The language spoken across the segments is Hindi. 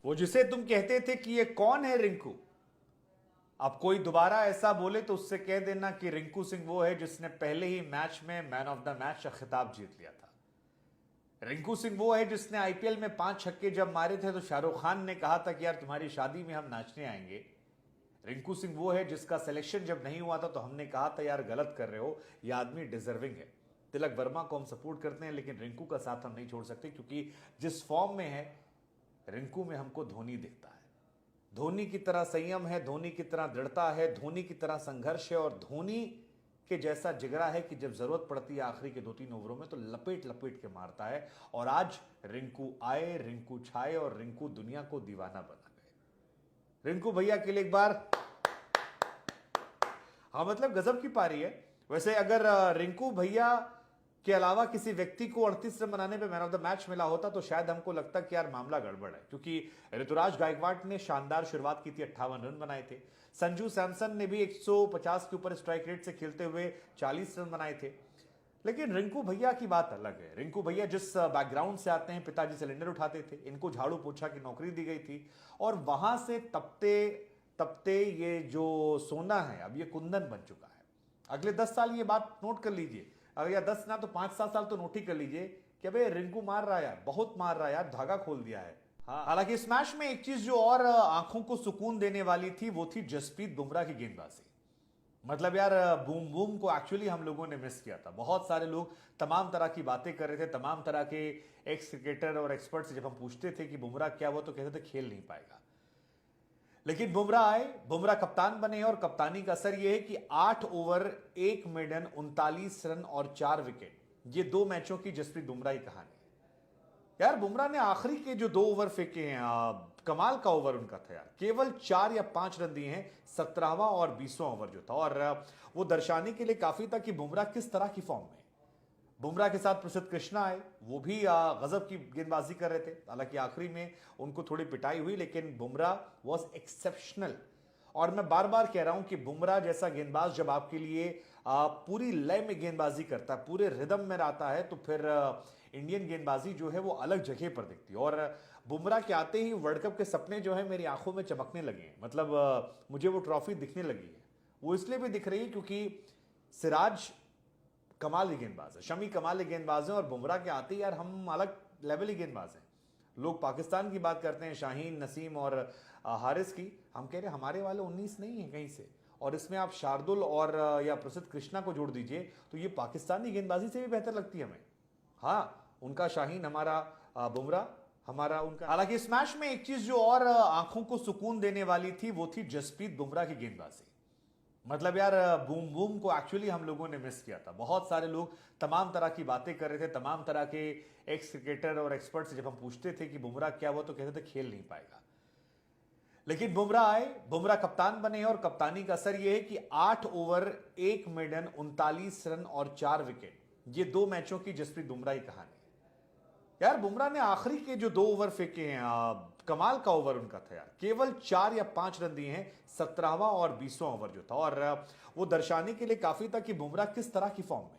वो जिसे तुम कहते थे कि ये कौन है रिंकू, अब कोई दोबारा ऐसा बोले तो उससे कह देना कि रिंकू सिंह वो है जिसने पहले ही मैच में मैन ऑफ द मैच का खिताब जीत लिया था। रिंकू सिंह वो है जिसने आईपीएल में 5 छक्के जब मारे थे तो शाहरुख खान ने कहा था कि यार तुम्हारी शादी में हम नाचने आएंगे। रिंकू सिंह वो है जिसका सिलेक्शन जब नहीं हुआ था तो हमने कहा था यार गलत कर रहे हो, यह आदमी डिजर्विंग है। तिलक वर्मा को हम सपोर्ट करते हैं लेकिन रिंकू का साथ हम नहीं छोड़ सकते, क्योंकि जिस फॉर्म में है रिंकू में हमको धोनी दिखता है। धोनी की तरह संयम है, धोनी की तरह दृढ़ता है, धोनी की तरह संघर्ष है और धोनी के जैसा जिगरा है कि जब जरूरत पड़ती है आखिरी के 2-3 ओवरों में तो लपेट लपेट के मारता है। और आज रिंकू आए, रिंकू छाए और रिंकू दुनिया को दीवाना बना गए। रिंकू भैया के लिए एक बार हाँ, मतलब गजब की पारी है। वैसे अगर रिंकू भैया के अलावा किसी व्यक्ति को 38 रन बनाने पे मैन ऑफ द मैच मिला होता तो शायद हमको लगता कि यार मामला गड़बड़ है, क्योंकि ऋतुराज गायकवाड़ ने शानदार शुरुआत की थी, 58 रन बनाए थे। संजू सैमसन ने भी 150 के ऊपर स्ट्राइक रेट से खेलते हुए 40 रन बनाए थे। लेकिन रिंकू भैया की बात अलग है। रिंकू भैया जिस बैकग्राउंड से आते हैं, पिताजी सिलेंडर उठाते थे, इनको झाड़ू पोछा की नौकरी दी गई थी और वहां से तपते तपते ये जो सोना है अब ये कुंदन बन चुका है। अगले 10 साल ये बात नोट कर लीजिए, अगर या 10 ना तो 5-7 साल तो नोट ही कर लीजिए कि भाई रिंकू मार रहा है यार, बहुत मार रहा है यार, धागा खोल दिया है। हाँ, हालांकि इस मैच में एक चीज जो और आंखों को सुकून देने वाली थी वो थी जसप्रीत बुमराह की गेंदबाजी। मतलब यार बूम बूम को एक्चुअली हम लोगों ने मिस किया था। बहुत सारे लोग तमाम तरह की बातें कर रहे थे, तमाम तरह के एक्स क्रिकेटर और एक्सपर्ट से जब हम पूछते थे कि बुमराह क्या हुआ तो कहते थे खेल नहीं पाएगा। लेकिन बुमराह आए, बुमराह कप्तान बने और कप्तानी का असर यह है कि 8 ओवर 1 मेडन 39 रन और 4 विकेट, ये 2 मैचों की जसप्रीत बुमराह की कहानी है। यार बुमराह ने आखिरी के जो 2 ओवर फेंके हैं, कमाल का ओवर उनका था यार, केवल 4 या 5 रन दिए हैं 17वां और 20वां ओवर जो था, और वो दर्शाने के लिए काफी था कि बुमराह किस तरह की फॉर्म में। बुमराह के साथ प्रसिद्ध कृष्णा आए, वो भी गजब की गेंदबाजी कर रहे थे। हालांकि आखिरी में उनको थोड़ी पिटाई हुई लेकिन बुमराह वॉज एक्सेप्शनल। और मैं बार बार कह रहा हूं कि बुमराह जैसा गेंदबाज जब आपके लिए पूरी लय में गेंदबाजी करता है, पूरे रिदम में रहता है, तो फिर इंडियन गेंदबाजी जो है वो अलग जगह पर दिखती है। और बुमराह के आते ही वर्ल्ड कप के सपने जो है मेरी आंखों में चमकने लगे हैं। मतलब मुझे वो ट्रॉफी दिखने लगी है। वो इसलिए भी दिख रही है क्योंकि सिराज कमाल की गेंदबाज है, शमी कमाल की गेंदबाज है और बुमराह के आते ही यार हम अलग लेवल की गेंदबाज हैं। लोग पाकिस्तान की बात करते हैं, शाहीन, नसीम और हारिस की, हम कह रहे हैं हमारे वाले 19 नहीं है कहीं से। और इसमें आप शार्दुल और या प्रसिद्ध कृष्णा को जोड़ दीजिए तो ये पाकिस्तानी गेंदबाजी से भी बेहतर लगती है हमें। हाँ, उनका शाहीन, हमारा बुमराह, हमारा उनका। हालांकि इस मैच में एक चीज जो और आंखों को सुकून देने वाली थी वो थी जसप्रीत बुमराह की गेंदबाजी। मतलब यार बूम बूम को एक्चुअली हम लोगों ने मिस किया था। बहुत सारे लोग तमाम तरह की बातें कर रहे थे, तमाम तरह के एक्स क्रिकेटर और एक्सपर्ट से जब हम पूछते थे कि बुमराह क्या हुआ तो कहते थे खेल नहीं पाएगा। लेकिन बुमराह आए, बुमराह कप्तान बने और कप्तानी का असर यह है कि 8 ओवर 1 मेडन 39 रन और 4 विकेट, ये 2 मैचों की जसप्रीत बुमराह की कहानी है। यार बुमराह ने आखिरी के जो 2 ओवर फेंके हैं, कमाल का ओवर उनका था यार, केवल 4 या 5 रन दिए हैं 17वां और 20वां ओवर जो था, और वो दर्शाने के लिए काफी था कि बुमराह किस तरह की फॉर्म में।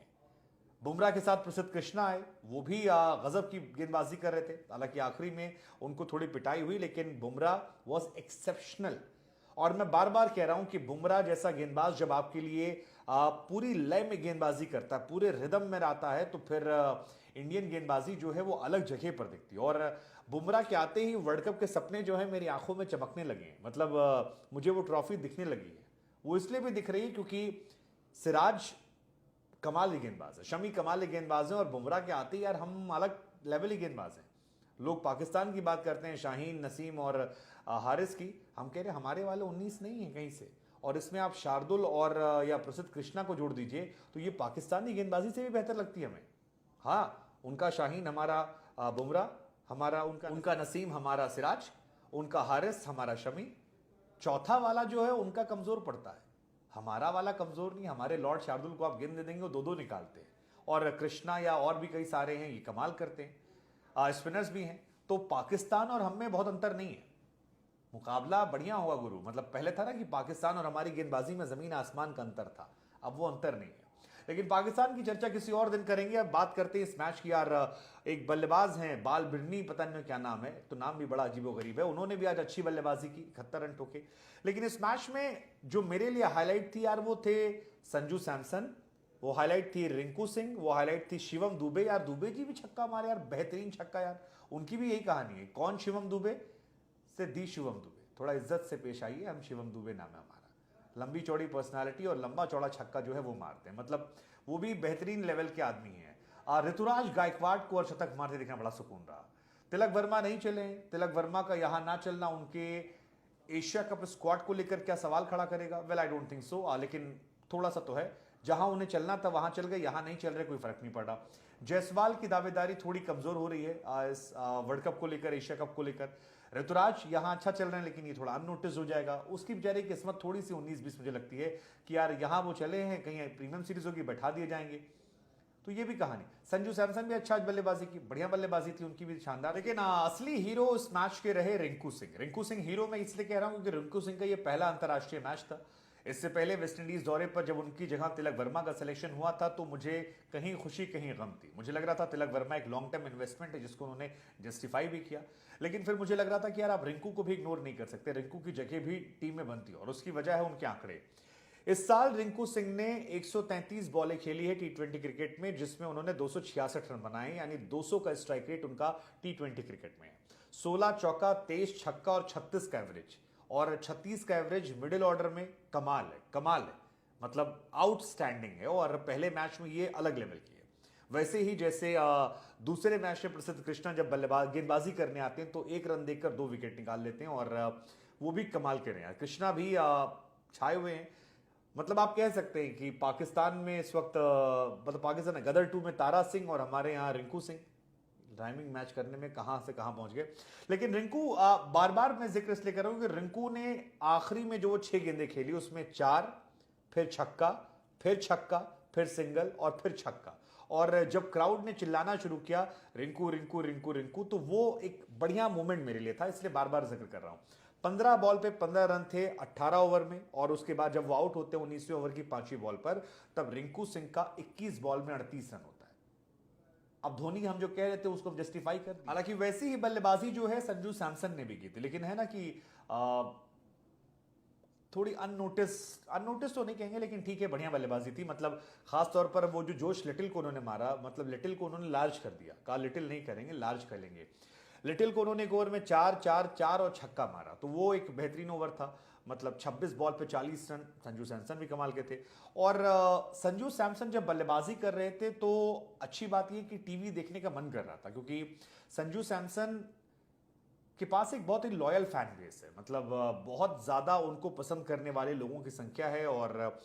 बुमराह के साथ प्रसिद्ध कृष्णा आए, वो भी गजब की गेंदबाजी कर रहे थे। हालांकि आखिरी में उनको थोड़ी पिटाई हुई लेकिन बुमराह वॉज एक्सेप्शनल। और मैं बार बार कह रहा हूं कि बुमराह जैसा गेंदबाज जब आपके लिए पूरी लय में गेंदबाजी करता है, पूरे रिदम में रहता है, तो फिर इंडियन गेंदबाजी जो है वो अलग जगह पर दिखती है। और बुमराह के आते ही वर्ल्ड कप के सपने जो है मेरी आंखों में चमकने लगे हैं। मतलब मुझे वो ट्रॉफी दिखने लगी है। वो इसलिए भी दिख रही है क्योंकि सिराज कमाल की गेंदबाज है, शमी कमाल की गेंदबाज है और बुमराह के आते ही यार हम अलग लेवल की गेंदबाज हैं। लोग पाकिस्तान की बात करते हैं, शाहीन, नसीम और हारिस की, हम कह रहे हैं हमारे वाले 19 नहीं है कहीं से। और इसमें आप शार्दुल और या प्रसिद्ध कृष्णा को जोड़ दीजिए तो ये पाकिस्तानी गेंदबाजी से भी बेहतर लगती है हमें। हाँ, उनका शाहीन, हमारा बुमराह, हमारा उनका नसीम, हमारा सिराज, उनका हारिस, हमारा शमी। चौथा वाला जो है उनका कमजोर पड़ता है, हमारा वाला कमजोर नहीं। हमारे लॉर्ड शार्दुल को आप गेंद दे देंगे वो 2-2 निकालते हैं, और कृष्णा या और भी कई सारे हैं ये कमाल करते हैं, स्पिनर्स भी हैं। तो पाकिस्तान और हम में बहुत अंतर नहीं है। मुकाबला बढ़िया हुआ गुरु। मतलब पहले था ना कि पाकिस्तान और हमारी गेंदबाजी में जमीन आसमान का अंतर था, अब वो अंतर नहीं है। लेकिन पाकिस्तान की चर्चा किसी और दिन करेंगे। अब बात करते हैं इस मैच की यार। एक बल्लेबाज हैं बाल बिरनी, पता नहीं क्या नाम है, तो नाम भी बड़ा अजीबोगरीब है। उन्होंने भी आज अच्छी बल्लेबाजी की, 71 रन ठोके। लेकिन इस मैच में जो मेरे लिए हाईलाइट थी यार, वो थे संजू सैमसन, वो हाईलाइट थी रिंकू सिंह, वो हाईलाइट थी शिवम दुबे। यार दुबे जी भी छक्का मारे यार, बेहतरीन छक्का यार। उनकी भी यही कहानी है, कौन शिवम दुबे से दी शिवम दुबे, थोड़ा इज्जत से पेश आइए, हम शिवम दुबे नाम है हमारा। लंबी चौड़ी पर्सनालिटी और लंबा चौड़ा छक्का जो है वो मारते हैं, मतलब वो भी बेहतरीन लेवल के आदमी हैं। ऋतुराज गायकवाड़ को और शतक मारते देखना बड़ा सुकून रहा। तिलक वर्मा नहीं चले, तिलक वर्मा का यहां ना चलना उनके एशिया कप स्क्वाड को लेकर क्या सवाल खड़ा करेगा? Well I don't think so, लेकिन थोड़ा सा तो है। जहां उन्हें चलना था वहां चल गए, यहां नहीं चल रहे, कोई फर्क नहीं पड़ा। जायसवाल की दावेदारी थोड़ी कमजोर हो रही है इस वर्ल्ड कप को लेकर, एशिया कप को लेकर। ऋतुराज यहां अच्छा चल रहे हैं, लेकिन ये थोड़ा अननोटिस हो जाएगा। उसकी बेचारी किस्मत थोड़ी सी 19-20 मुझे लगती है कि यार यहां वो चले हैं, कहीं प्रीमियम सीरीजों की बैठा दिए जाएंगे, तो ये भी कहानी। संजू सैमसन भी अच्छा बल्लेबाजी की, बढ़िया बल्लेबाजी थी उनकी भी शानदार। लेकिन असली हीरो इस मैच के रहे रिंकू सिंह। रिंकू सिंह हीरो मैं इसलिए कह रहा हूं क्योंकि रिंकू सिंह का ये पहला अंतर्राष्ट्रीय मैच था। इससे पहले वेस्टइंडीज दौरे पर जब उनकी जगह तिलक वर्मा का सिलेक्शन हुआ था, तो मुझे कहीं खुशी कहीं गम थी। मुझे लग रहा था तिलक वर्मा एक लॉन्ग टर्म इन्वेस्टमेंट है, जिसको उन्होंने जस्टिफाई भी किया। लेकिन फिर मुझे लग रहा था कि यार आप रिंकू को भी इग्नोर नहीं कर सकते, रिंकू की जगह भी टीम में बनती है, और उसकी वजह है उनके आंकड़े। इस साल रिंकू सिंह ने 133 बॉलें खेली है टी20 क्रिकेट में, जिसमें उन्होंने 266 रन बनाए, यानी 200 का स्ट्राइक रेट उनका टी20 क्रिकेट में है। 16 चौका, 23 छक्का और 36 का एवरेज, और 36 का एवरेज मिडिल ऑर्डर में कमाल है, कमाल है, मतलब आउटस्टैंडिंग है। और पहले मैच में ये अलग लेवल की है। वैसे ही जैसे दूसरे मैच में प्रसिद्ध कृष्णा जब गेंदबाजी करने आते हैं तो 1 रन देकर 2 विकेट निकाल लेते हैं, और वो भी कमाल कर रहे हैं। कृष्णा भी छाए हुए हैं। मतलब आप कह सकते हैं कि पाकिस्तान में इस वक्त मतलब पाकिस्तान है गदर 2 में तारा सिंह, और हमारे यहाँ रिंकू सिंह। राइमिंग मैच करने में कहां से कहां पहुंच गए। लेकिन रिंकू बार बार मैं जिक्र इसलिए कर रहा हूं कि रिंकू ने आखिरी में जो 6 गेंदें खेली उसमें 4, फिर छक्का, फिर छक्का, फिर सिंगल और फिर छक्का। और जब क्राउड ने चिल्लाना शुरू किया रिंकू रिंकू रिंकू रिंकू, तो वो एक बढ़िया मोमेंट मेरे लिए था, इसलिए बार बार जिक्र कर रहा हूं। 15 बॉल पे 15 रन थे 18 ओवर में, और उसके बाद जब वो आउट होते हैं 19वें ओवर की 5वीं बॉल पर, तब रिंकू सिंह का 21 बॉल में 38 रन होता है। अब धोनी हम जो कह रहे थे उसको जस्टिफाई कर, हालांकि वैसी ही बल्लेबाजी जो है संजू सैमसन ने भी की थी, लेकिन है ना कि थोड़ी अननोटिस तो नहीं कहेंगे, लेकिन ठीक है, बढ़िया बल्लेबाजी थी। मतलब खास तौर पर वो जो जोश लिटिल को उन्होंने मारा, मतलब लिटिल को उन्होंने लार्ज कर दिया, कहा लिटिल नहीं करेंगे, लार्ज कर लेंगे। लिटिल को उन्होंने एक ओवर में 4 4 4 और छक्का मारा, तो वो एक बेहतरीन ओवर था। मतलब 26 बॉल पे 40 रन। संजू सैमसन भी कमाल के थे। और संजू सैमसन जब बल्लेबाजी कर रहे थे तो अच्छी बात यह कि टीवी देखने का मन कर रहा था, क्योंकि संजू सैमसन के पास एक बहुत ही लॉयल फैन बेस है। मतलब बहुत ज्यादा उनको पसंद करने वाले लोगों की संख्या है, और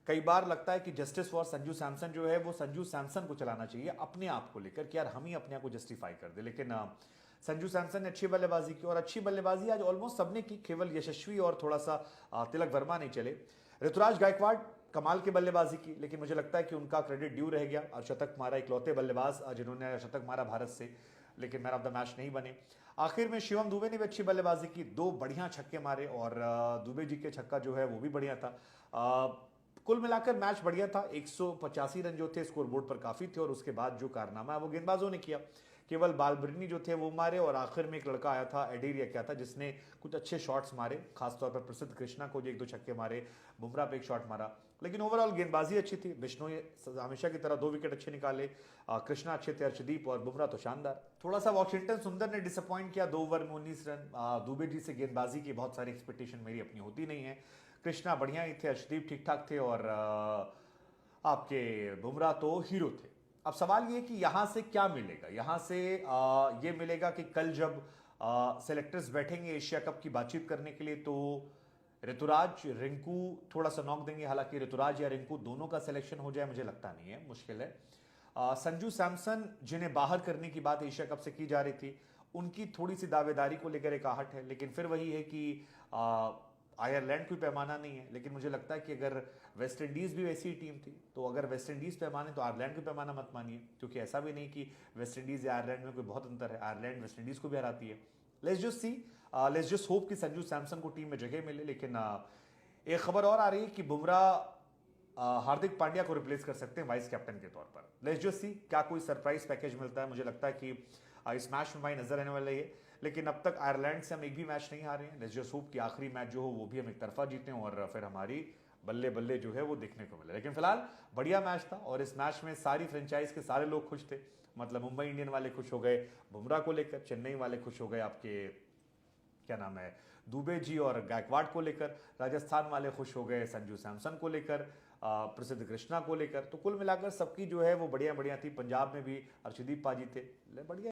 कई बार लगता है कि जस्टिस फॉर संजू सैमसन जो है वो संजू सैमसन को चलाना चाहिए अपने आप को लेकर, कि यार हम ही अपने आप को जस्टिफाई कर दे। लेकिन संजू सैमसन ने अच्छी बल्लेबाजी की, और अच्छी बल्लेबाजी आज ऑलमोस्ट सबने की, केवल यशस्वी और थोड़ा सा तिलक वर्मा नहीं चले। ऋतुराज गायकवाड़ कमाल की बल्लेबाजी की, लेकिन मुझे लगता है कि उनका क्रेडिट ड्यू रह गया, और शतक मारा, इकलौते बल्लेबाज जिन्होंने शतक मारा भारत से, लेकिन मैन ऑफ द मैच नहीं बने। आखिर में शिवम दुबे ने भी अच्छी बल्लेबाजी की, 2 बढ़िया छक्के मारे, और दुबे जी के छक्का जो है वो भी बढ़िया था। कुल मिलाकर मैच बढ़िया था। 185 रन जो थे स्कोरबोर्ड पर काफी थे, और उसके बाद जो कारनामा है वो गेंदबाजों ने किया। केवल बालबिरनी जो थे वो मारे, और आखिर में एक लड़का आया था एडेरिया क्या था, जिसने कुछ अच्छे शॉट्स मारे, खासतौर पर प्रसिद्ध कृष्णा को जो 1-2 छक्के मारे, बुमराह पे एक शॉट मारा। लेकिन ओवरऑल गेंदबाजी अच्छी थी। बिश्नोई हमेशा की तरह 2 विकेट अच्छे निकाले, कृष्णा अच्छे थे, अर्शदीप और बुमराह तो शानदार। थोड़ा सा वॉशिंगटन सुंदर ने डिसअपॉइंट किया, 2 ओवर में 19 रन। दुबे जी से गेंदबाजी की बहुत सारी एक्सपेक्टेशन मेरी अपनी होती नहीं है। कृष्णा बढ़िया ही थे, अर्शदीप ठीक ठाक थे, और आपके बुमराह तो हीरो थे। अब सवाल ये कि यहां से क्या मिलेगा? यहां से ये मिलेगा कि कल जब सेलेक्टर्स बैठेंगे एशिया कप की बातचीत करने के लिए, तो ऋतुराज रिंकू थोड़ा सा नॉक देंगे। हालांकि ऋतुराज या रिंकू दोनों का सिलेक्शन हो जाए मुझे लगता नहीं है, मुश्किल है। संजू सैमसन जिन्हें बाहर करने की बात एशिया कप से की जा रही थी, उनकी थोड़ी सी दावेदारी को लेकर एक आहट है, लेकिन फिर वही है कि आयरलैंड कोई पैमाना नहीं है। लेकिन मुझे लगता है कि अगर वेस्ट इंडीज भी वैसी ही टीम थी, तो अगर वेस्ट इंडीज पैमाने तो आयरलैंड को पैमाना मत मानिए, क्योंकि ऐसा भी नहीं कि वेस्ट इंडीज या आयरलैंड में कोई बहुत अंतर है। आयरलैंड वेस्ट इंडीज को भी हराती है। Let's just see, let's just hope कि संजू सैमसन को टीम में जगह मिले। लेकिन एक खबर और आ रही है कि बुमराह हार्दिक पांड्या को रिप्लेस कर सकते हैं वाइस कैप्टन के तौर पर। लेट्स जस्ट सी क्या कोई सरप्राइज पैकेज मिलता है। मुझे लगता है कि इस मैच में भाई नजर आने वाला है, लेकिन अब तक आयरलैंड से हम एक भी मैच नहीं हारे हैं। लेट्स जस्ट होप कि आखिरी मैच जो हो वो भी हम एक तरफा जीते और फिर हमारी बल्ले बल्ले जो है वो देखने को मिले। लेकिन फिलहाल बढ़िया मैच था और इस मैच में सारी फ्रेंचाइज के सारे लोग खुश थे। मतलब मुंबई इंडियन वाले खुश हो गए बुमराह को लेकर, चेन्नई वाले खुश हो गए आपके क्या नाम है दुबे जी और गायकवाड़ को लेकर, राजस्थान वाले खुश हो गए संजू सैमसन को लेकर, प्रसिद्ध कृष्णा को लेकर। तो कुल मिलाकर सबकी जो है वो बढ़िया बढ़िया थी। पंजाब में भी अर्शदीप पाजी थे, बढ़िया।